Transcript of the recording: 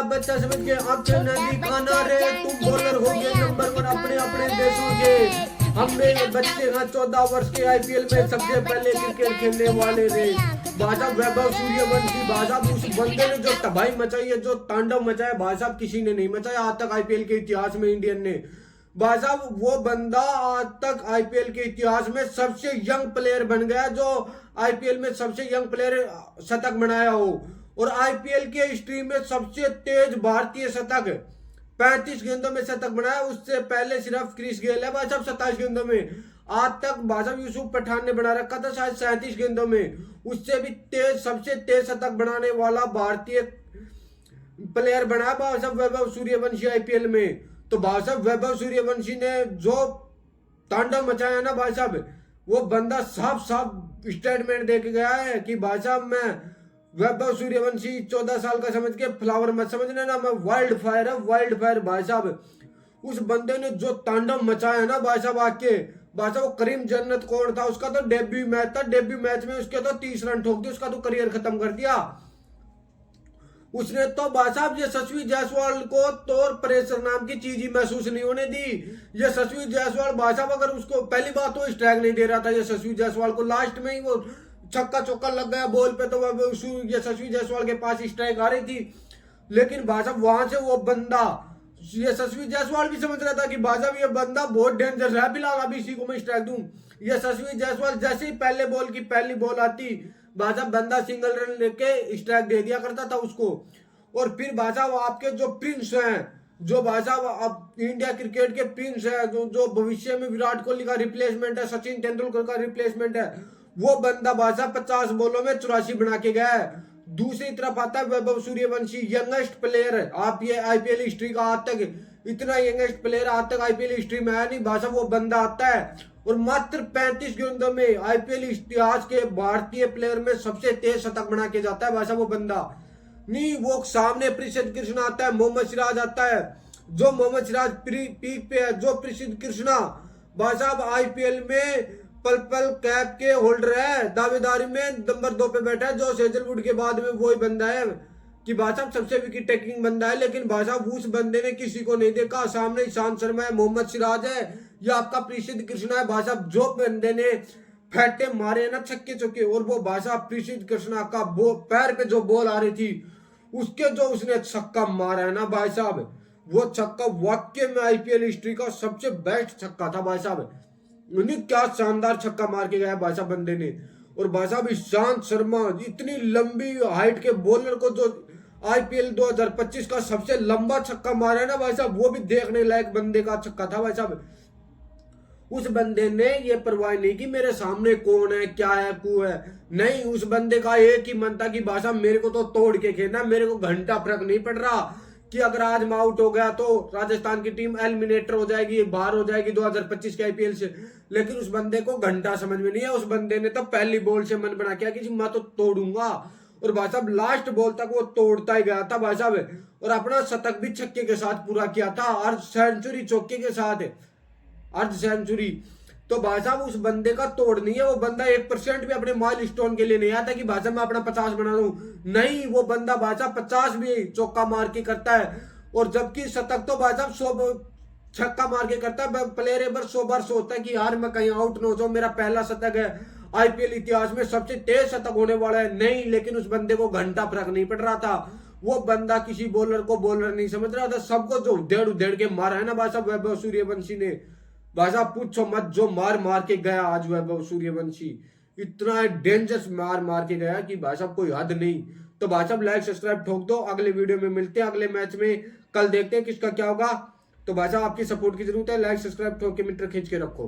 बच्चा समझ के आंखें न दिखाना रे, तुम बॉलर हो गए नंबर 1 अपने अपने देशों के। हमने बच्चे हैं 14 वर्ष के आईपीएल में सबसे पहले क्रिकेट खेलने वाले रे। भाई साहब वैभव सूर्यवंशी, भाई साहब उस बंदे ने जो तबाही मचाई है, जो तांडव मचाया, भाई साहब किसी ने नहीं मचाया आज तक आईपीएल के इतिहास में इंडियन ने। भाई साहब वो बंदा आज तक आईपीएल के इतिहास में सबसे यंग प्लेयर बन गया जो आईपीएल में सबसे यंग प्लेयर शतक बनाया हो। और आईपीएल के हिस्ट्री में सबसे तेज भारतीय शतक 35 गेंदों में शतक बनाया। उससे पहले सिर्फ क्रिस गेल है भाई साहब 27 गेंदों में। आज तक भाई साहब यूसुफ पठान ने बना रखा था शायद 37 गेंदों में। उससे भी तेज, सबसे तेज शतक बनाने वाला भारतीय प्लेयर बना भाई साहब वैभव सूर्यवंशी आईपीएल में। तो भाई साहब वैभव सूर्यवंशी ने जो तांडव मचाया ना भाई साहब, वो बंदा साफ साफ स्टेटमेंट दे के गया है कि भाई साहब मैं वैभव सूर्यवंशी 14 साल का समझ के फ्लावर मत समझना ना, मैं वाइल्ड फायर है, वाइल्ड फायर। भाई साहब उस बंदे ने जो तांडव मचाया ना भाई साहब आके, भाई साहब वो करीम जन्नत कौन था, उसका तो डेब्यू मैच था, डेब्यू मैच में उसके तो 30 रन ठोक दिए, उसका तो करियर खत्म कर दिया उसने। तो भाई साहब यशस्वी जायसवाल को तो प्रेशर नाम की चीज ही महसूस नहीं होने दी। यशस्वी जायसवाल भाई साहब अगर उसको पहली बात तो स्ट्राइक नहीं दे रहा था यशस्वी जायसवाल को, लास्ट में ही वो छक्का चौका लग गया बॉल पे, तो यशस्वी जायसवाल के पास स्ट्राइक आ रही थी। लेकिन भाई साहब वहां से वो बंदा, यशस्वी जायसवाल भी समझ रहा था कि भाई साहब ये बंदा बहुत डेंजर है, फिलहाल अभी इसी को मैं स्ट्राइक दूं। यशस्वी जायसवाल जैसे ही पहले बॉल की पहली बॉल आती, भाई साहब बंदा सिंगल रन लेके स्ट्राइक दे दिया करता था उसको। और फिर भाई साहब आपके जो प्रिंस हैं, जो भाई साहब अब इंडिया क्रिकेट के प्रिंस है, जो भविष्य में विराट कोहली का रिप्लेसमेंट है, सचिन तेंदुलकर का रिप्लेसमेंट है, वो बंदा भाई साहब 50 बॉलों में 84 बना के गया है। दूसरी तरफ आता है वैभव सूर्यवंशी, यंगेस्ट प्लेयर है। आप ये आईपीएल हिस्ट्री का आज तक इतना यंगेस्ट प्लेयर आज तक आईपीएल हिस्ट्री में आया नहीं। भाई साहब वो बंदा आता है और मात्र 35 गेंदों में आईपीएल इतिहास के भारतीय प्लेयर में सबसे तेज शतक बना के जाता है भाई साहब वो बंदा। नहीं वो सामने प्रसिद्ध कृष्णा आता है, मोहम्मद सिराज आता है, जो मोहम्मद सिराज पीक पे है, जो प्रसिद्ध कृष्णा भाई साहब आईपीएल में पर्पल कैप के होल्डर है, दावेदारी में नंबर 2 पे बैठा है, जो सेजलवुड के बाद में वही बंदा है कि भाई साहब सबसे विकेट टेकिंग बंदा है। लेकिन भाई साहब उस बंदे ने किसी को नहीं देखा। सामने ईशांत शर्मा है, मोहम्मद सिराज है, या आपका प्रसिद्ध कृष्णा है। भाई साहब जो बंदे ने फैटे मारे ना छक्के चौके, और वो भाई साहब प्रसिद्ध कृष्णा का पैर पे जो बॉल आ रही थी उसके जो उसने छक्का मारा है ना भाई साहब, वो छक्का वाकई में आईपीएल हिस्ट्री का सबसे बेस्ट छक्का था भाई साहब। क्या शानदार छक्का मार के गया भाई साहब बंदे ने। और भाई साहब ईशांत शर्मा इतनी लंबी हाइट के बॉलर को जो आईपीएल 2025 का सबसे लंबा छक्का मारा है ना भाई साहब, वो भी देखने लायक बंदे का छक्का था भाई साहब। उस बंदे ने ये परवाह नहीं कि मेरे सामने कौन है, क्या है, कू है, नहीं। उस बंदे का एक ही मन था कि भाई साहब मेरे को तो तोड़ के खेलना, मेरे को घंटा फर्क नहीं पड़ रहा कि अगर आज मैं आउट हो गया तो राजस्थान की टीम एलिमिनेटर हो जाएगी, बाहर हो जाएगी 2025 के आईपीएल से। लेकिन उस बंदे को घंटा समझ में नहीं है। उस बंदे ने तो पहली बॉल से मन बना किया कि मैं तो तोड़ूंगा, और भाई साहब लास्ट बॉल तक वो तोड़ता ही गया था भाई साहब। और अपना शतक भी छक्के के साथ पूरा किया था, अर्ध सेंचुरी चौके के साथ, अर्ध सेंचुरी। तो भाई साहब उस बंदे का तोड़ नहीं है। वो बंदा 1% भी अपने माइलस्टोन के लिए नहीं आता कि भाई साहब मैं अपना 50 बना दूं, नहीं। वो बंदा भाई साहब 50 भी चौका मार के करता है। और जबकि शतक तो भाई साहब 100 छक्का मार के करता है। प्लेयर एक बार 100 बार सोचता है कि यार मैं कहीं आउट ना हो जाऊं, मेरा पहला शतक है, आईपीएल इतिहास में सबसे तेज शतक होने वाला है, नहीं। लेकिन उस बंदे को घंटा फर्क नहीं पड़ रहा था। वो बंदा किसी बॉलर को बॉलर नहीं समझ रहा था। सबको जो उधेड़ उधेड़ के मारा है ना भाई साहब वैभव सूर्यवंशी ने, भाई साहब पूछो मत, जो मार मार के गया आज वैभव सूर्यवंशी, इतना डेंजरस मार मार के गया कि भाई साहब कोई हद नहीं। तो भाई साहब लाइक सब्सक्राइब ठोक दो। अगले वीडियो में मिलते हैं, अगले मैच में। कल देखते हैं किसका क्या होगा। तो भाई साहब आपकी सपोर्ट की जरूरत है, लाइक सब्सक्राइब ठोक के मीटर खींच के रखो।